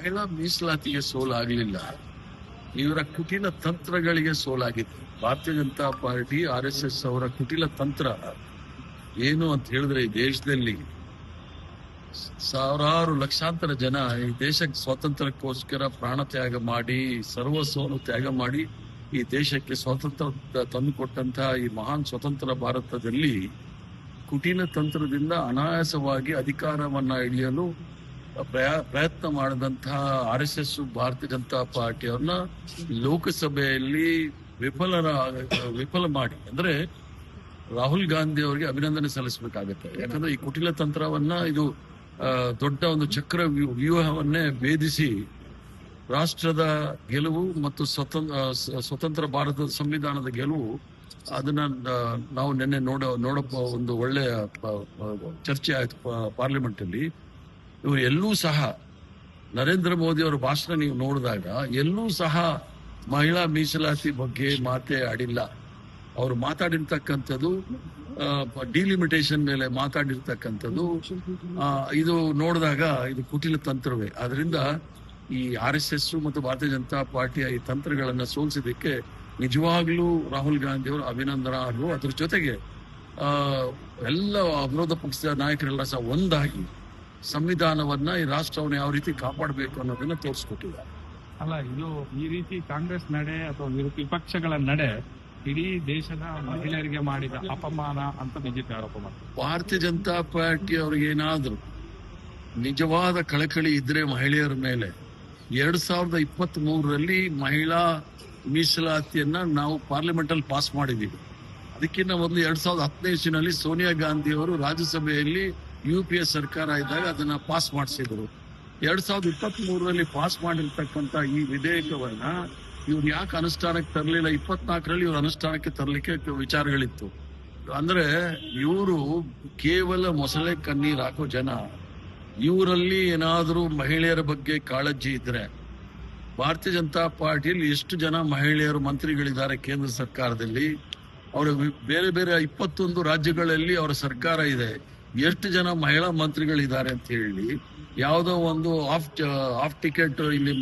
ಮಹಿಳಾ ಮೀಸಲಾತಿಗೆ ಸೋಲಾಗಲಿಲ್ಲ, ಇವರ ಕುಟಿಲ ತಂತ್ರಗಳಿಗೆ ಸೋಲಾಗಿತ್ತು. ಭಾರತೀಯ ಜನತಾ ಪಾರ್ಟಿ RSS ಅವರ ಕುಟಿಲ ತಂತ್ರ ಏನು ಅಂತ ಹೇಳಿದ್ರೆ, ಈ ದೇಶದಲ್ಲಿ ಸಾವಿರಾರು ಲಕ್ಷಾಂತರ ಜನ ಈ ದೇಶಕ್ಕೆ ಸ್ವಾತಂತ್ರ್ಯಕ್ಕೋಸ್ಕರ ಪ್ರಾಣ ತ್ಯಾಗ ಮಾಡಿ, ಸರ್ವಸ್ವವನ್ನು ತ್ಯಾಗ ಮಾಡಿ ಈ ದೇಶಕ್ಕೆ ಸ್ವಾತಂತ್ರ್ಯ ತಂದುಕೊಟ್ಟಂತಹ ಈ ಮಹಾನ್ ಸ್ವತಂತ್ರ ಭಾರತದಲ್ಲಿ ಕುಟಿಲ ತಂತ್ರದಿಂದ ಅನಾಯಾಸವಾಗಿ ಅಧಿಕಾರವನ್ನ ಹಿಡಿಯಲು ಪ್ರಯತ್ನ ಮಾಡಿದಂತಹ RSS ಭಾರತೀಯ ಜನತಾ ಪಾರ್ಟಿಯವ್ರನ್ನ ಲೋಕಸಭೆಯಲ್ಲಿ ವಿಫಲ ಮಾಡಿ, ಅಂದ್ರೆ ರಾಹುಲ್ ಗಾಂಧಿ ಅವರಿಗೆ ಅಭಿನಂದನೆ ಸಲ್ಲಿಸಬೇಕಾಗತ್ತೆ. ಯಾಕಂದ್ರೆ ಈ ಕುಟಿಲ ತಂತ್ರವನ್ನ, ಇದು ದೊಡ್ಡ ಒಂದು ಚಕ್ರ ವ್ಯೂಹವನ್ನೇ ಭೇದಿಸಿ ರಾಷ್ಟ್ರದ ಗೆಲುವು ಮತ್ತು ಸ್ವತಂತ್ರ ಭಾರತದ ಸಂವಿಧಾನದ ಗೆಲುವು, ಅದನ್ನ ನಾವು ನಿನ್ನೆ ನೋಡಪ್ಪ ಒಂದು ಒಳ್ಳೆಯ ಚರ್ಚೆ ಆಯ್ತು ಪಾರ್ಲಿಮೆಂಟ್ ಅಲ್ಲಿ. ಇವರು ಎಲ್ಲೂ ಸಹ ನರೇಂದ್ರ ಮೋದಿ ಅವರ ಭಾಷಣ ನೀವು ನೋಡಿದಾಗ ಎಲ್ಲೂ ಸಹ ಮಹಿಳಾ ಮೀಸಲಾತಿ ಬಗ್ಗೆ ಮಾತೇ ಆಡಿಲ್ಲ. ಅವರು ಮಾತಾಡಿರ್ತಕ್ಕಂಥದ್ದು ಡಿಲಿಮಿಟೇಷನ್ ಮೇಲೆ ಮಾತಾಡಿರ್ತಕ್ಕಂಥದ್ದು, ಇದು ನೋಡಿದಾಗ ಇದು ಕುಟಿಲ ತಂತ್ರವೇ. ಆದ್ರಿಂದ ಈ RSS ಮತ್ತು ಭಾರತೀಯ ಜನತಾ ಪಾರ್ಟಿಯ ಈ ತಂತ್ರಗಳನ್ನ ಸೋಲಿಸಿದಕ್ಕೆ ನಿಜವಾಗ್ಲೂ ರಾಹುಲ್ ಗಾಂಧಿ ಅವರು ಅಭಿನಂದನಾರ್ಹರು. ಅದ್ರ ಜೊತೆಗೆ ಎಲ್ಲ ವಿರೋಧ ಪಕ್ಷದ ನಾಯಕರೆಲ್ಲ ಸಹ ಒಂದಾಗಿ ಸಂವಿಧಾನವನ್ನ, ಈ ರಾಷ್ಟ್ರವನ್ನು ಯಾವ ರೀತಿ ಕಾಪಾಡಬೇಕು ಅನ್ನೋದನ್ನ ತೋರಿಸ್ಕೊಟ್ಟಿದ್ದಾರೆ. ಅಲ್ಲ, ಇದು ಈ ರೀತಿ ಕಾಂಗ್ರೆಸ್ ನಡೆ ಅಥವಾ ವಿಪಕ್ಷಗಳ ನಡೆ ಇಡೀ ದೇಶದ ಮಹಿಳೆಯರಿಗೆ ಮಾಡಿದ ಅಪಮಾನ ಅಂತ ಬಿಜೆಪಿ ಆರೋಪ ಮಾಡ್ತಾರೆ. ಭಾರತೀಯ ಜನತಾ ಪಾರ್ಟಿ ಅವ್ರಿಗೆ ಏನಾದ್ರು ನಿಜವಾದ ಕಳಕಳಿ ಇದ್ರೆ ಮಹಿಳೆಯರ ಮೇಲೆ, 2023ರಲ್ಲಿ ಮಹಿಳಾ ಮೀಸಲಾತಿಯನ್ನ ನಾವು ಪಾರ್ಲಿಮೆಂಟ್ ಅಲ್ಲಿ ಪಾಸ್ ಮಾಡಿದ್ದೀವಿ. ಅದಕ್ಕಿಂತ ಮೊದಲು 2010ನೇ ಇಸ್ವಿನಲ್ಲಿ ಸೋನಿಯಾ ಗಾಂಧಿ ಅವರು ರಾಜ್ಯಸಭೆಯಲ್ಲಿ UPA ಸರ್ಕಾರ ಇದ್ದಾಗ ಅದನ್ನ ಪಾಸ್ ಮಾಡಿಸಿದ್ರು. 2023ರಲ್ಲಿ ಪಾಸ್ ಮಾಡಿರ್ತಕ್ಕಂಥ ಈ ವಿಧೇಯಕವನ್ನ ಇವ್ರು ಯಾಕೆ ಅನುಷ್ಠಾನಕ್ಕೆ ತರಲಿಲ್ಲ? 24ರಲ್ಲಿ ಇವ್ರು ಅನುಷ್ಠಾನಕ್ಕೆ ತರಲಿಕ್ಕೆ ವಿಚಾರಗಳಿತ್ತು. ಅಂದ್ರೆ ಇವರು ಕೇವಲ ಮೊಸಳೆ ಕಣ್ಣೀರ್ ಹಾಕೋ ಜನ. ಇವರಲ್ಲಿ ಏನಾದರೂ ಮಹಿಳೆಯರ ಬಗ್ಗೆ ಕಾಳಜಿ ಇದ್ರೆ, ಭಾರತೀಯ ಜನತಾ ಪಾರ್ಟಿಯಲ್ಲಿ ಎಷ್ಟು ಜನ ಮಹಿಳೆಯರು ಮಂತ್ರಿಗಳಿದ್ದಾರೆ ಕೇಂದ್ರ ಸರ್ಕಾರದಲ್ಲಿ, ಅವರ ಬೇರೆ ಬೇರೆ 21 ರಾಜ್ಯಗಳಲ್ಲಿ ಅವರ ಸರ್ಕಾರ ಇದೆ, ಎಷ್ಟು ಜನ ಮಹಿಳಾ ಮಂತ್ರಿಗಳಿದ್ದಾರೆ ಅಂತ ಹೇಳಿ ಯಾವುದೋ ಒಂದು ಆಫ್ ಟಿಕೆಟ್ ಇಲ್ಲಿ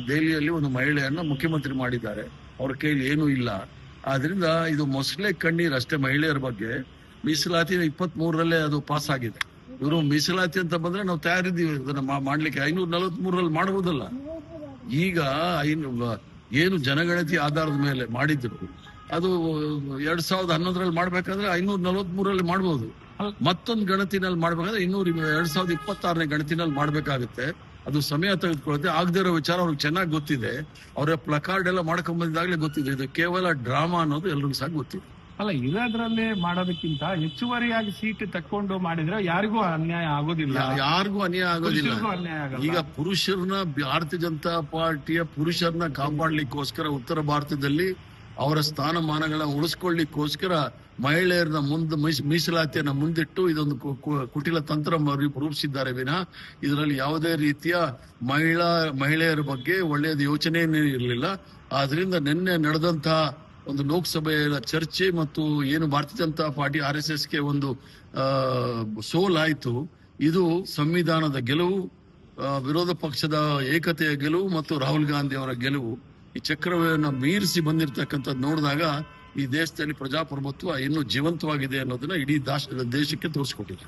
ದೆಹಲಿಯಲ್ಲಿ ಒಂದು ಮಹಿಳೆಯನ್ನ ಮುಖ್ಯಮಂತ್ರಿ ಮಾಡಿದ್ದಾರೆ. ಅವ್ರ ಕೈಲಿ ಏನೂ ಇಲ್ಲ. ಆದ್ರಿಂದ ಇದು ಮೊಸಳೆ ಕಣ್ಣೀರ್ ಅಷ್ಟೇ ಮಹಿಳೆಯರ ಬಗ್ಗೆ. ಮೀಸಲಾತಿ 23ರಲ್ಲೇ ಅದು ಪಾಸ್ ಆಗಿದೆ. ಇವರು ಮೀಸಲಾತಿ ಅಂತ ಬಂದ್ರೆ ನಾವು ತಯಾರಿದ್ದೀವಿ ಅದನ್ನ ಮಾಡ್ಲಿಕ್ಕೆ. 543ರಲ್ಲಿ ಮಾಡಬಹುದಲ್ಲ. ಈಗ ಏನು ಜನಗಣತಿ ಆಧಾರದ ಮೇಲೆ ಮಾಡಿದ್ರು, ಅದು 2011ರಲ್ಲಿ ಮಾಡ್ಬೇಕಾದ್ರೆ 543ರಲ್ಲಿ ಮಾಡ್ಬೋದು. ಮತ್ತೊಂದು ಗಣತಿನಲ್ಲಿ ಮಾಡ್ಬೇಕಾದ್ರೆ 2026ನೇ ಗಣತಿನಲ್ಲಿ ಮಾಡ್ಬೇಕಾಗುತ್ತೆ. ಅದು ಸಮಯ ತೆಗೆದುಕೊಳ್ಳುತ್ತೆ. ಆಗದೇ ಇರೋ ವಿಚಾರ ಅವ್ರಿಗೆ ಚೆನ್ನಾಗಿ ಗೊತ್ತಿದೆ. ಅವರ ಪ್ಲಕಾರ್ಡ್ ಎಲ್ಲ ಮಾಡ್ಕೊಂಡ್ ಬಂದಿದ್ದಾಗಲೇ ಗೊತ್ತಿದೆ. ಇದು ಕೇವಲ ಡ್ರಾಮಾ ಅನ್ನೋದು ಎಲ್ರಿಗೂ ಸಹ ಗೊತ್ತಿದೆ. ಅಲ್ಲ, ಇರೋದ್ರಲ್ಲೇ ಮಾಡೋದಕ್ಕಿಂತ ಹೆಚ್ಚುವರಿಯಾಗಿ ಸೀಟ್ ತಕ್ಕೊಂಡು ಮಾಡಿದ್ರೆ ಯಾರಿಗೂ ಅನ್ಯಾಯ ಆಗೋದಿಲ್ಲ. ಯಾರಿಗೂ ಅನ್ಯಾಯ ಆಗೋದಿಲ್ಲ. ಈಗ ಪುರುಷರನ್ನ, ಭಾರತೀಯ ಜನತಾ ಪಾರ್ಟಿಯ ಪುರುಷರನ್ನ ಕಾಪಾಡ್ಲಿಕ್ಕೋಸ್ಕರ ಉತ್ತರ ಭಾರತದಲ್ಲಿ ಅವರ ಸ್ಥಾನಮಾನಗಳನ್ನ ಉಳಿಸ್ಕೊಳ್ಳಿಕ್ಕೋಸ್ಕರ ಮಹಿಳೆಯರನ್ನ ಮೀಸಲಾತಿಯನ್ನ ಮುಂದಿಟ್ಟು ಇದೊಂದು ಕುಟಿಲ ತಂತ್ರ ರೂಪಿಸಿದ್ದಾರೆ ವಿನಃ ಇದರಲ್ಲಿ ಯಾವುದೇ ರೀತಿಯ ಮಹಿಳೆಯರ ಬಗ್ಗೆ ಒಳ್ಳೆಯದು ಯೋಚನೆಯೇ ಇರಲಿಲ್ಲ. ಆದ್ರಿಂದ ನಿನ್ನೆ ನಡೆದಂತಹ ಒಂದು ಲೋಕಸಭೆಯ ಚರ್ಚೆ ಮತ್ತು ಏನು ಭಾರತೀಯ ಜನತಾ ಪಾರ್ಟಿ RSSಗೆ ಒಂದು ಸೋಲಾಯಿತು, ಇದು ಸಂವಿಧಾನದ ಗೆಲುವು, ವಿರೋಧ ಪಕ್ಷದ ಏಕತೆಯ ಗೆಲುವು ಮತ್ತು ರಾಹುಲ್ ಗಾಂಧಿ ಅವರ ಗೆಲುವು. ಈ ಚಕ್ರವ್ಯೂಹವನ್ನು ಮೀರಿಸಿ ಬಂದಿರತಕ್ಕಂಥದ್ದು ನೋಡಿದಾಗ ಈ ದೇಶದಲ್ಲಿ ಪ್ರಜಾಪ್ರಭುತ್ವ ಇನ್ನೂ ಜೀವಂತವಾಗಿದೆ ಅನ್ನೋದನ್ನ ಇಡೀ ದೇಶಕ್ಕೆ ತೋರಿಸ್ಕೊಟ್ಟಿದೆ.